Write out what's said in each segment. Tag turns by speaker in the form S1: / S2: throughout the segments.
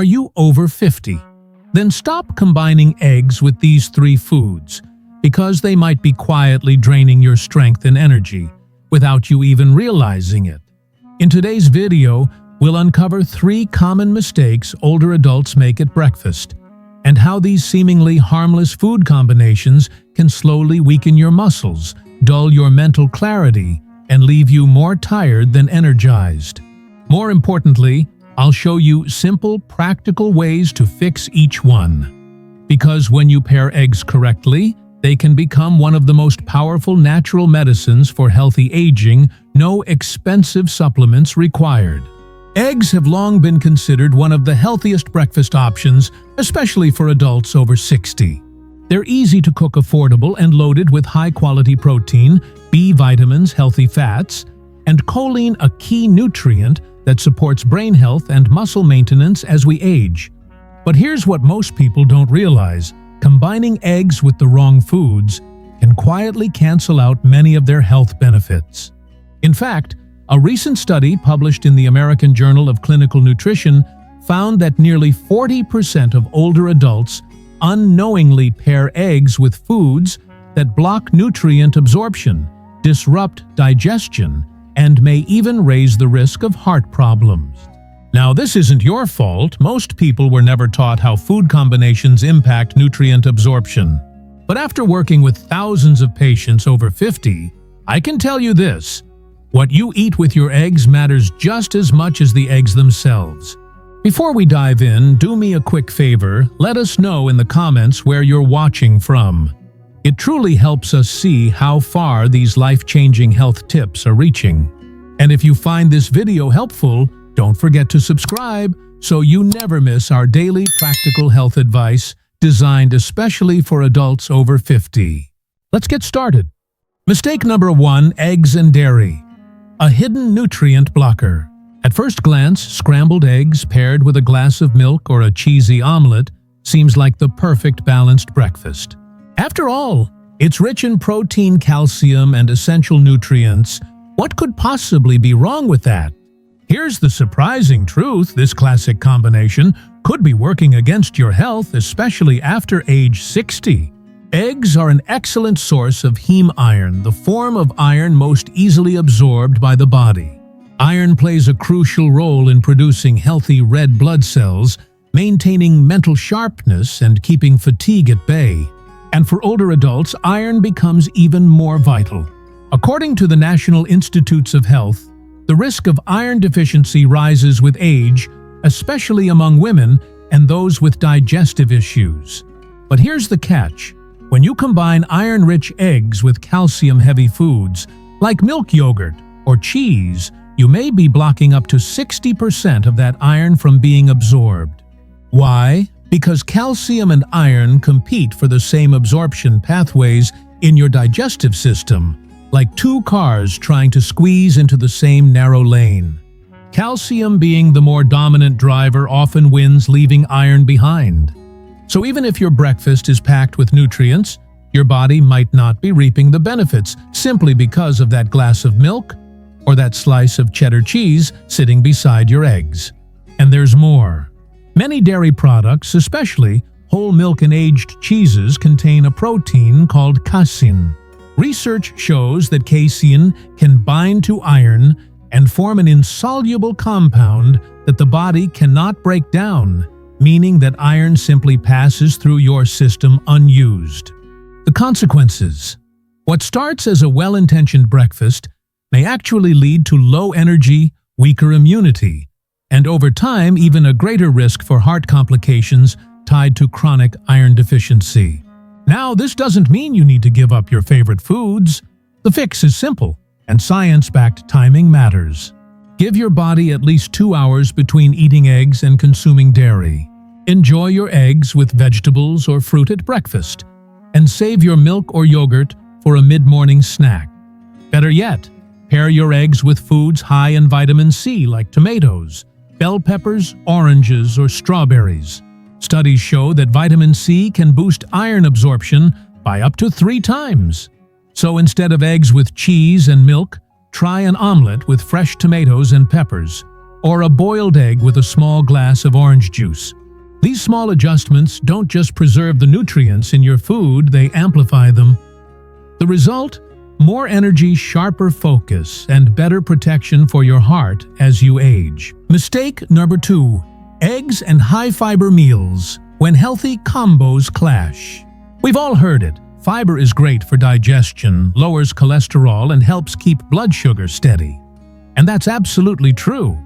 S1: Are you over 50? Then stop combining eggs with these 3 foods, because they might be quietly draining your strength and energy without you even realizing it. In today's video, we'll uncover 3 common mistakes older adults make at breakfast, and how these seemingly harmless food combinations can slowly weaken your muscles, dull your mental clarity, and leave you more tired than energized. More importantly, I'll show you simple, practical ways to fix each one. Because when you pair eggs correctly, they can become one of the most powerful natural medicines for healthy aging, no expensive supplements required. Eggs have long been considered one of the healthiest breakfast options, especially for adults over 60. They're easy to cook, affordable, and loaded with high-quality protein, B vitamins, healthy fats, and choline, a key nutrient that supports brain health and muscle maintenance as we age. But here's what most people don't realize. Combining eggs with the wrong foods can quietly cancel out many of their health benefits. In fact, a recent study published in the American Journal of Clinical Nutrition found that nearly 40% of older adults unknowingly pair eggs with foods that block nutrient absorption, disrupt digestion, and may even raise the risk of heart problems. Now, this isn't your fault. Most people were never taught how food combinations impact nutrient absorption. But after working with thousands of patients over 50, I can tell you this: what you eat with your eggs matters just as much as the eggs themselves. Before we dive in, do me a quick favor. Let us know in the comments where you're watching from. It truly helps us see how far these life-changing health tips are reaching. And if you find this video helpful, don't forget to subscribe so you never miss our daily practical health advice designed especially for adults over 50. Let's get started. Mistake number 1: eggs and dairy. A hidden nutrient blocker. At first glance, scrambled eggs paired with a glass of milk or a cheesy omelet seems like the perfect balanced breakfast. After all, it's rich in protein, calcium, and essential nutrients. What could possibly be wrong with that? Here's the surprising truth: this classic combination could be working against your health, especially after age 60. Eggs are an excellent source of heme iron, the form of iron most easily absorbed by the body. Iron plays a crucial role in producing healthy red blood cells, maintaining mental sharpness, and keeping fatigue at bay. And for older adults, iron becomes even more vital. According to the National Institutes of Health, the risk of iron deficiency rises with age, especially among women and those with digestive issues. But here's the catch: when you combine iron-rich eggs with calcium-heavy foods, like milk yogurt or cheese, you may be blocking up to 60% of that iron from being absorbed. Why? Because calcium and iron compete for the same absorption pathways in your digestive system, like 2 cars trying to squeeze into the same narrow lane. Calcium, being the more dominant driver, often wins, leaving iron behind. So even if your breakfast is packed with nutrients, your body might not be reaping the benefits simply because of that glass of milk or that slice of cheddar cheese sitting beside your eggs. And there's more. Many dairy products, especially whole milk and aged cheeses, contain a protein called casein. Research shows that casein can bind to iron and form an insoluble compound that the body cannot break down, meaning that iron simply passes through your system unused. The consequences: what starts as a well-intentioned breakfast may actually lead to low energy, weaker immunity, and over time even a greater risk for heart complications tied to chronic iron deficiency. Now, this doesn't mean you need to give up your favorite foods. The fix is simple, and science-backed timing matters. Give your body at least 2 hours between eating eggs and consuming dairy. Enjoy your eggs with vegetables or fruit at breakfast, and save your milk or yogurt for a mid-morning snack. Better yet, pair your eggs with foods high in vitamin C like tomatoes, bell peppers, oranges, or strawberries. Studies show that vitamin C can boost iron absorption by up to 3 times. So instead of eggs with cheese and milk, try an omelet with fresh tomatoes and peppers. or a boiled egg with a small glass of orange juice. These small adjustments don't just preserve the nutrients in your food, they amplify them. The result? More energy, sharper focus, and better protection for your heart as you age. Mistake number 2. Eggs and high-fiber meals when healthy combos clash. We've all heard it. Fiber is great for digestion, lowers cholesterol, and helps keep blood sugar steady. And that's absolutely true.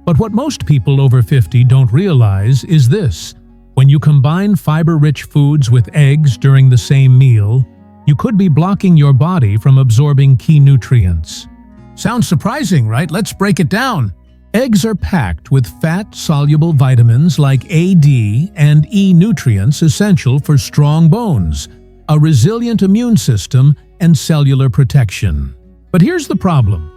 S1: But what most people over 50 don't realize is this. When you combine fiber-rich foods with eggs during the same meal, you could be blocking your body from absorbing key nutrients. Sounds surprising, right? Let's break it down. Eggs are packed with fat-soluble vitamins like A, D, and E nutrients essential for strong bones, a resilient immune system, and cellular protection. But here's the problem.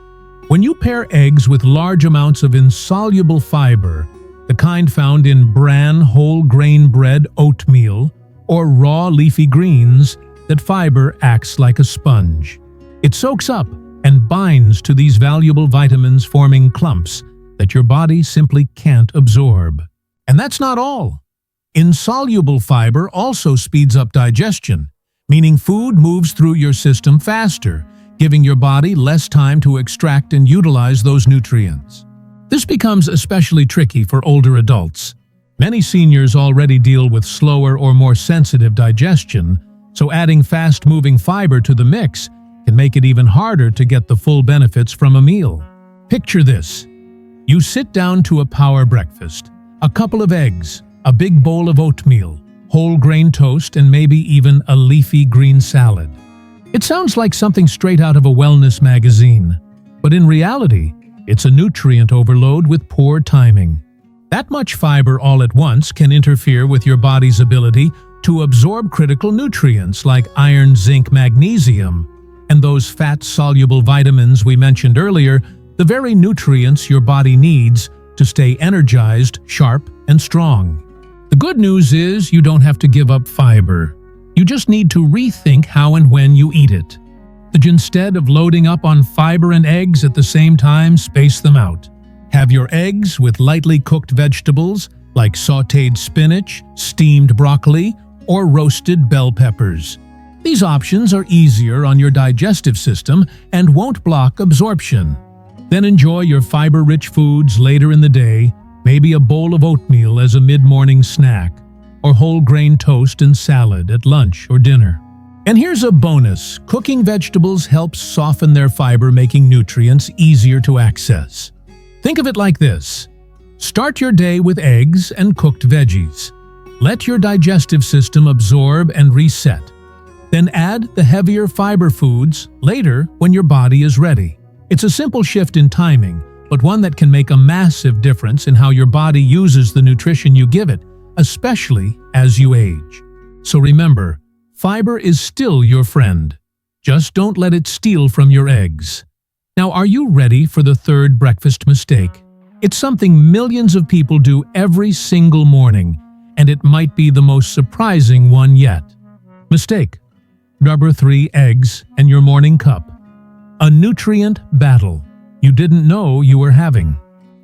S1: When you pair eggs with large amounts of insoluble fiber, the kind found in bran whole grain bread oatmeal, or raw leafy greens, that fiber acts like a sponge. It soaks up and binds to these valuable vitamins, forming clumps that your body simply can't absorb. And that's not all. Insoluble fiber also speeds up digestion, meaning food moves through your system faster, giving your body less time to extract and utilize those nutrients. This becomes especially tricky for older adults. Many seniors already deal with slower or more sensitive digestion, so adding fast-moving fiber to the mix can make it even harder to get the full benefits from a meal. Picture this. You sit down to a power breakfast, a couple of eggs, a big bowl of oatmeal, whole grain toast, and maybe even a leafy green salad. It sounds like something straight out of a wellness magazine, but in reality, it's a nutrient overload with poor timing. That much fiber all at once can interfere with your body's ability to absorb critical nutrients like iron, zinc, magnesium, and those fat-soluble vitamins we mentioned earlier, the very nutrients your body needs to stay energized, sharp, and strong. The good news is you don't have to give up fiber. You just need to rethink how and when you eat it. Instead of loading up on fiber and eggs at the same time, space them out. Have your eggs with lightly cooked vegetables like sautéed spinach, steamed broccoli, or roasted bell peppers. These options are easier on your digestive system and won't block absorption. Then enjoy your fiber-rich foods later in the day, maybe a bowl of oatmeal as a mid-morning snack, or whole grain toast and salad at lunch or dinner. And here's a bonus. Cooking vegetables helps soften their fiber, making nutrients easier to access. Think of it like this. Start your day with eggs and cooked veggies. Let your digestive system absorb and reset. Then add the heavier fiber foods later when your body is ready. It's a simple shift in timing, but one that can make a massive difference in how your body uses the nutrition you give it, especially as you age. So remember, fiber is still your friend. Just don't let it steal from your eggs. Now, are you ready for the third breakfast mistake? It's something millions of people do every single morning, and it might be the most surprising one yet. Mistake number 3: eggs and your morning cup. A nutrient battle you didn't know you were having.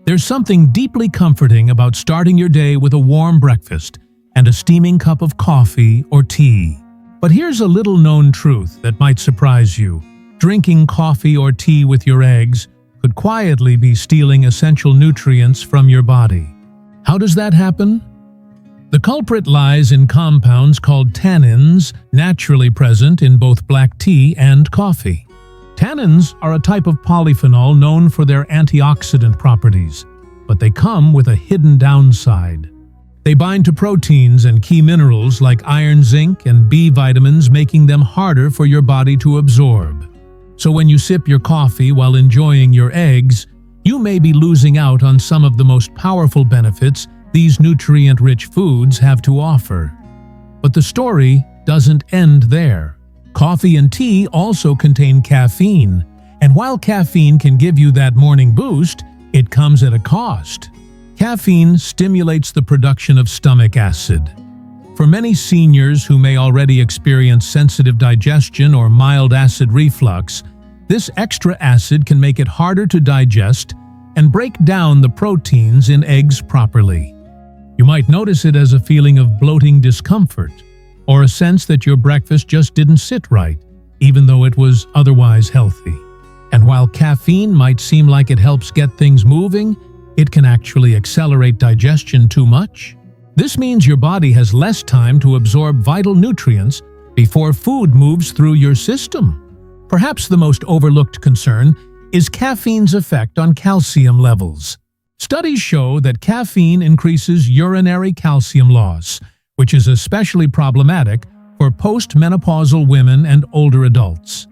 S1: There's something deeply comforting about starting your day with a warm breakfast and a steaming cup of coffee or tea. But here's a little-known truth that might surprise you. Drinking coffee or tea with your eggs could quietly be stealing essential nutrients from your body. How does that happen? The culprit lies in compounds called tannins, naturally present in both black tea and coffee. Tannins are a type of polyphenol known for their antioxidant properties, but they come with a hidden downside. They bind to proteins and key minerals like iron, zinc, and B vitamins, making them harder for your body to absorb. So when you sip your coffee while enjoying your eggs, you may be losing out on some of the most powerful benefits these nutrient-rich foods have to offer. But the story doesn't end there. Coffee and tea also contain caffeine, and while caffeine can give you that morning boost, it comes at a cost. Caffeine stimulates the production of stomach acid. For many seniors who may already experience sensitive digestion or mild acid reflux, this extra acid can make it harder to digest, and break down the proteins in eggs properly. You might notice it as a feeling of bloating discomfort, or a sense that your breakfast just didn't sit right, even though it was otherwise healthy. And while caffeine might seem like it helps get things moving, it can actually accelerate digestion too much. This means your body has less time to absorb vital nutrients before food moves through your system. Perhaps the most overlooked concern is caffeine's effect on calcium levels. Studies show that caffeine increases urinary calcium loss, which is especially problematic for postmenopausal women and older adults.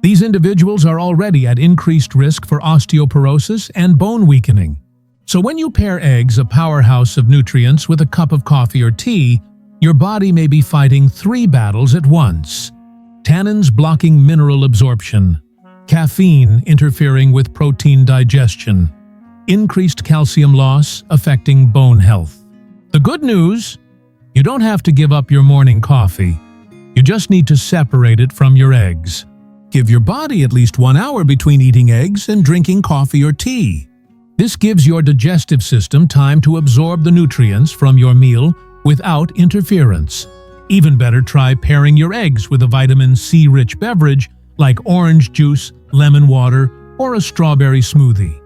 S1: These individuals are already at increased risk for osteoporosis and bone weakening. So when you pair eggs, a powerhouse of nutrients, with a cup of coffee or tea, your body may be fighting 3 battles at once. Tannins blocking mineral absorption, caffeine interfering with protein digestion, increased calcium loss affecting bone health. The good news: you don't have to give up your morning coffee. You just need to separate it from your eggs. Give your body at least 1 hour between eating eggs and drinking coffee or tea. This gives your digestive system time to absorb the nutrients from your meal without interference. Even better, try pairing your eggs with a vitamin C-rich beverage like orange juice, lemon water, or a strawberry smoothie.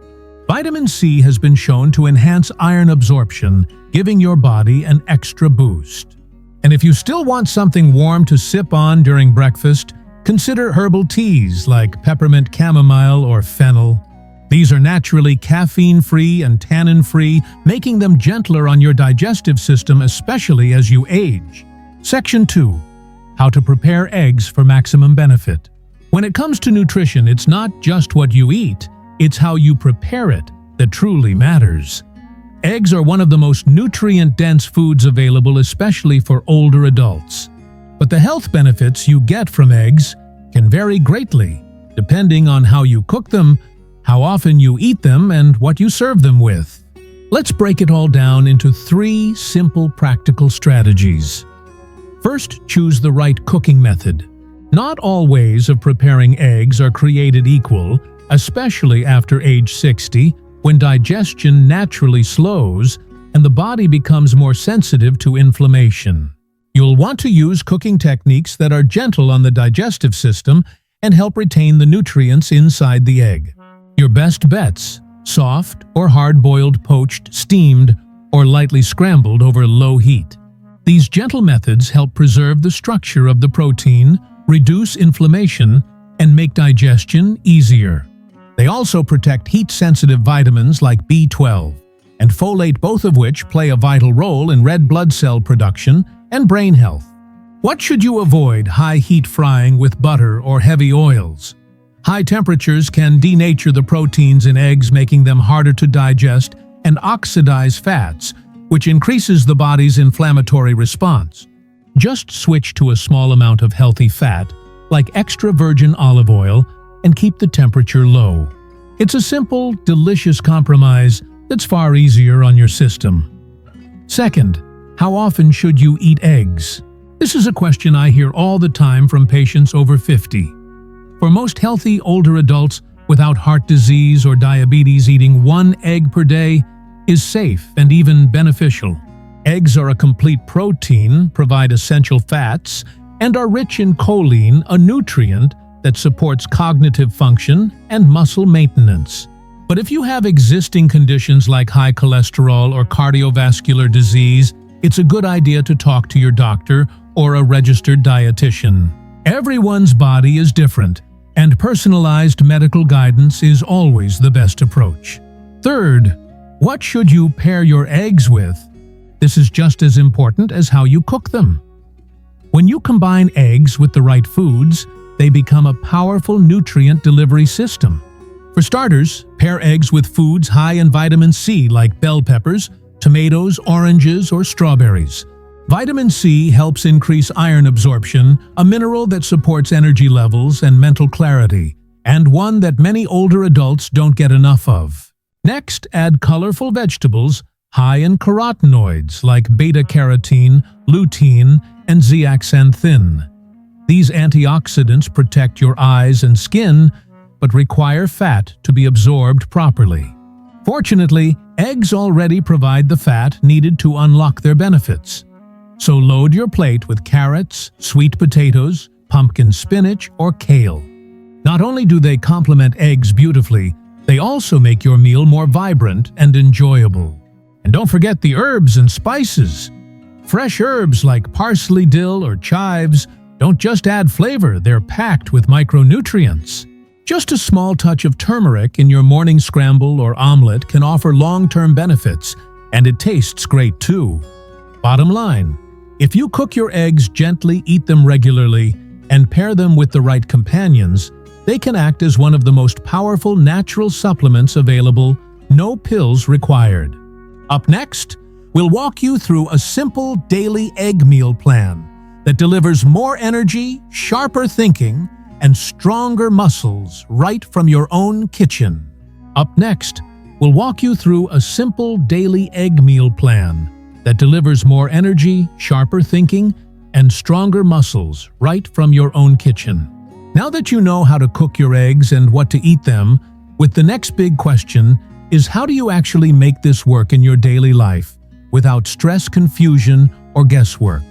S1: Vitamin C has been shown to enhance iron absorption, giving your body an extra boost. And if you still want something warm to sip on during breakfast, consider herbal teas like peppermint chamomile or fennel. These are naturally caffeine-free and tannin-free, making them gentler on your digestive system, especially as you age. Section 2. How to prepare eggs for maximum benefit. When it comes to nutrition, it's not just what you eat, it's how you prepare it that truly matters. Eggs are one of the most nutrient-dense foods available, especially for older adults. But the health benefits you get from eggs can vary greatly, depending on how you cook them, how often you eat them, and what you serve them with. Let's break it all down into 3 simple practical strategies. First, choose the right cooking method. Not all ways of preparing eggs are created equal, especially after age 60, when digestion naturally slows and the body becomes more sensitive to inflammation. You'll want to use cooking techniques that are gentle on the digestive system and help retain the nutrients inside the egg. Your best bets: soft or hard-boiled, poached, steamed, or lightly scrambled over low heat. These gentle methods help preserve the structure of the protein, reduce inflammation, and make digestion easier. They also protect heat-sensitive vitamins like B12 and folate, both of which play a vital role in red blood cell production and brain health. What should you avoid? High heat frying with butter or heavy oils. High temperatures can denature the proteins in eggs, making them harder to digest, and oxidize fats, which increases the body's inflammatory response. Just switch to a small amount of healthy fat, like extra virgin olive oil, and keep the temperature low. It's a simple, delicious compromise that's far easier on your system. Second, how often should you eat eggs? This is a question I hear all the time from patients over 50. For most healthy older adults without heart disease or diabetes, eating 1 egg per day is safe and even beneficial. Eggs are a complete protein, provide essential fats, and are rich in choline, a nutrient that supports cognitive function and muscle maintenance. But if you have existing conditions like high cholesterol or cardiovascular disease, it's a good idea to talk to your doctor or a registered dietitian. Everyone's body is different, and personalized medical guidance is always the best approach. Third, what should you pair your eggs with? This is just as important as how you cook them. When you combine eggs with the right foods, they become a powerful nutrient delivery system. For starters, pair eggs with foods high in vitamin C like bell peppers, tomatoes, oranges, or strawberries. Vitamin C helps increase iron absorption, a mineral that supports energy levels and mental clarity, and one that many older adults don't get enough of. Next, add colorful vegetables high in carotenoids like beta-carotene, lutein, and zeaxanthin. These antioxidants protect your eyes and skin, but require fat to be absorbed properly. Fortunately, eggs already provide the fat needed to unlock their benefits. So load your plate with carrots, sweet potatoes, pumpkin spinach, or kale. Not only do they complement eggs beautifully, they also make your meal more vibrant and enjoyable. And don't forget the herbs and spices. Fresh herbs like parsley, dill, or chives don't just add flavor, they're packed with micronutrients. Just a small touch of turmeric in your morning scramble or omelet can offer long-term benefits, and it tastes great too. Bottom line, if you cook your eggs gently, eat them regularly, and pair them with the right companions, they can act as one of the most powerful natural supplements available, no pills required. Up next, we'll walk you through a simple daily egg meal plan that delivers more energy, sharper thinking, and stronger muscles right from your own kitchen. Up next, we'll walk you through a simple daily egg meal plan that delivers more energy, sharper thinking, and stronger muscles right from your own kitchen. Now that you know how to cook your eggs and what to eat them, with the next big question is, how do you actually make this work in your daily life without stress, confusion, or guesswork?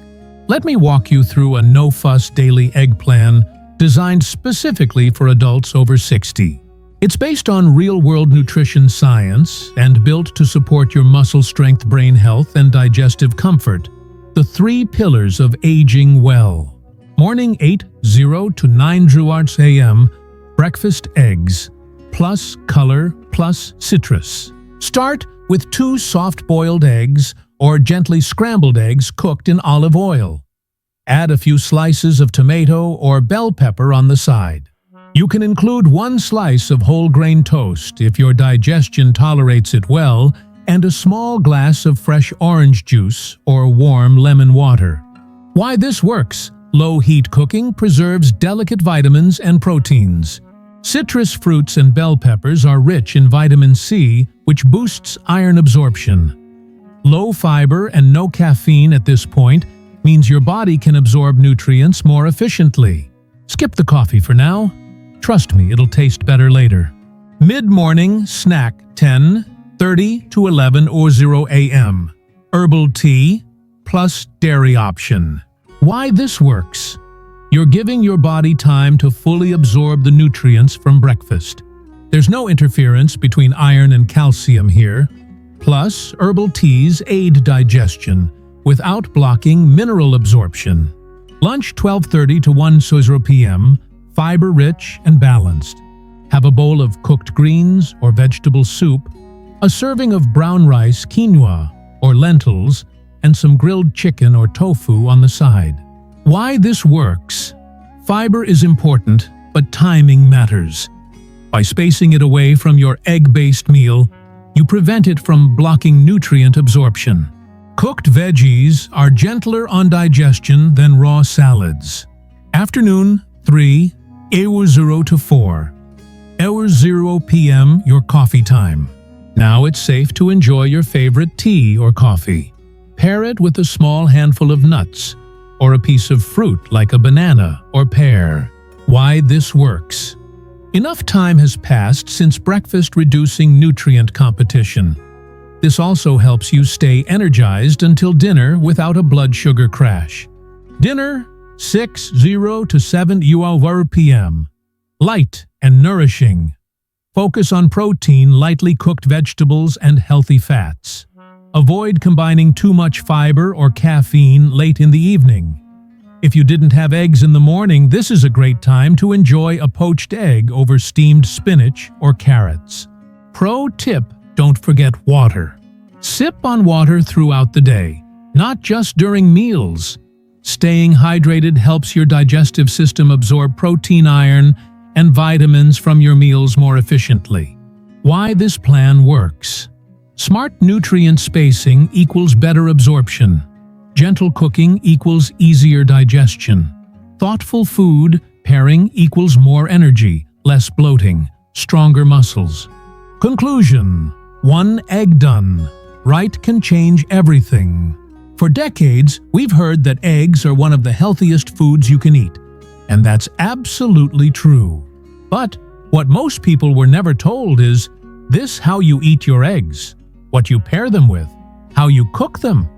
S1: Let me walk you through a no-fuss daily egg plan designed specifically for adults over 60. It's based on real-world nutrition science and built to support your muscle strength, brain health, and digestive comfort, the 3 pillars of aging well. Morning 8:00 to 9:00 a.m., breakfast eggs, plus color, plus citrus. Start with 2 soft-boiled eggs or gently scrambled eggs cooked in olive oil. Add a few slices of tomato or bell pepper on the side. You can include 1 slice of whole grain toast if your digestion tolerates it well, and a small glass of fresh orange juice or warm lemon water. Why this works? Low-heat cooking preserves delicate vitamins and proteins. Citrus fruits and bell peppers are rich in vitamin C, which boosts iron absorption. Low fiber and no caffeine at this point means your body can absorb nutrients more efficiently. Skip the coffee for now. Trust me, it'll taste better later. Mid-morning snack 10:30 to 11:00 a.m. Herbal tea plus dairy option. Why this works? You're giving your body time to fully absorb the nutrients from breakfast. There's no interference between iron and calcium here. Plus, herbal teas aid digestion without blocking mineral absorption. Lunch 12:30 to 1:00 p.m., fiber-rich and balanced. Have a bowl of cooked greens or vegetable soup, a serving of brown rice, quinoa, or lentils, and some grilled chicken or tofu on the side. Why this works? Fiber is important, but timing matters. By spacing it away from your egg-based meal, you prevent it from blocking nutrient absorption. Cooked veggies are gentler on digestion than raw salads. Afternoon 3:00 to 4:00 p.m. your coffee time. Now it's safe to enjoy your favorite tea or coffee. Pair it with a small handful of nuts or a piece of fruit like a banana or pear. Why this works? Enough time has passed since breakfast, reducing nutrient competition. This also helps you stay energized until dinner without a blood sugar crash. Dinner 6:00 to 7:00 p.m. Light and nourishing. Focus on protein, lightly cooked vegetables, and healthy fats. Avoid combining too much fiber or caffeine late in the evening. If you didn't have eggs in the morning, this is a great time to enjoy a poached egg over steamed spinach or carrots. Pro tip: don't forget water. Sip on water throughout the day, not just during meals. Staying hydrated helps your digestive system absorb protein, iron, and vitamins from your meals more efficiently. Why this plan works? Smart nutrient spacing equals better absorption. Gentle cooking equals easier digestion. Thoughtful food pairing equals more energy, less bloating, stronger muscles. Conclusion: 1 egg done right can change everything. For decades, we've heard that eggs are one of the healthiest foods you can eat, and that's absolutely true. But what most people were never told is This how you eat your eggs, what you pair them with, how you cook them,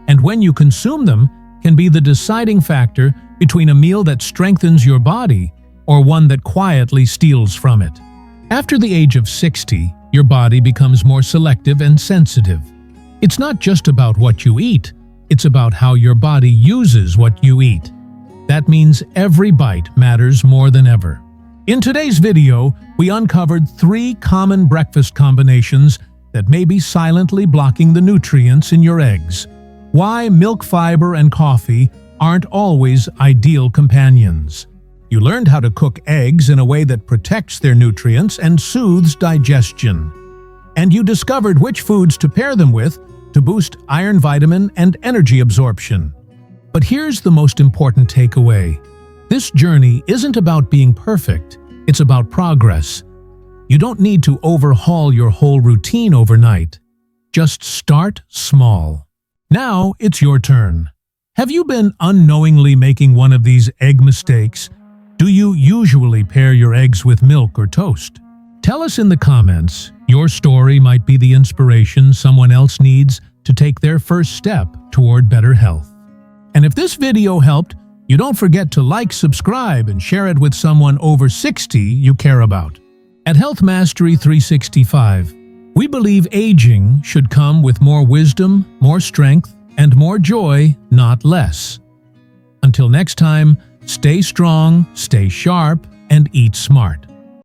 S1: and when you consume them can be the deciding factor between a meal that strengthens your body or one that quietly steals from it. After the age of 60, your body becomes more selective and sensitive. It's not just about what you eat, it's about how your body uses what you eat. That means every bite matters more than ever. In today's video, we uncovered 3 common breakfast combinations that may be silently blocking the nutrients in your eggs. Why milk, fiber, and coffee aren't always ideal companions. You learned how to cook eggs in a way that protects their nutrients and soothes digestion. And you discovered which foods to pair them with to boost iron, vitamin, and energy absorption. But here's the most important takeaway. This journey isn't about being perfect, it's about progress. You don't need to overhaul your whole routine overnight. Just start small. Now it's your turn. Have you been unknowingly making one of these egg mistakes? Do you usually pair your eggs with milk or toast? Tell us in the comments. Your story might be the inspiration someone else needs to take their first step toward better health. And if this video helped, you don't forget to like, subscribe, and share it with someone over 60 you care about. At Health Mastery 365, we believe aging should come with more wisdom, more strength, and more joy, not less. Until next time, stay strong, stay sharp, and eat smart.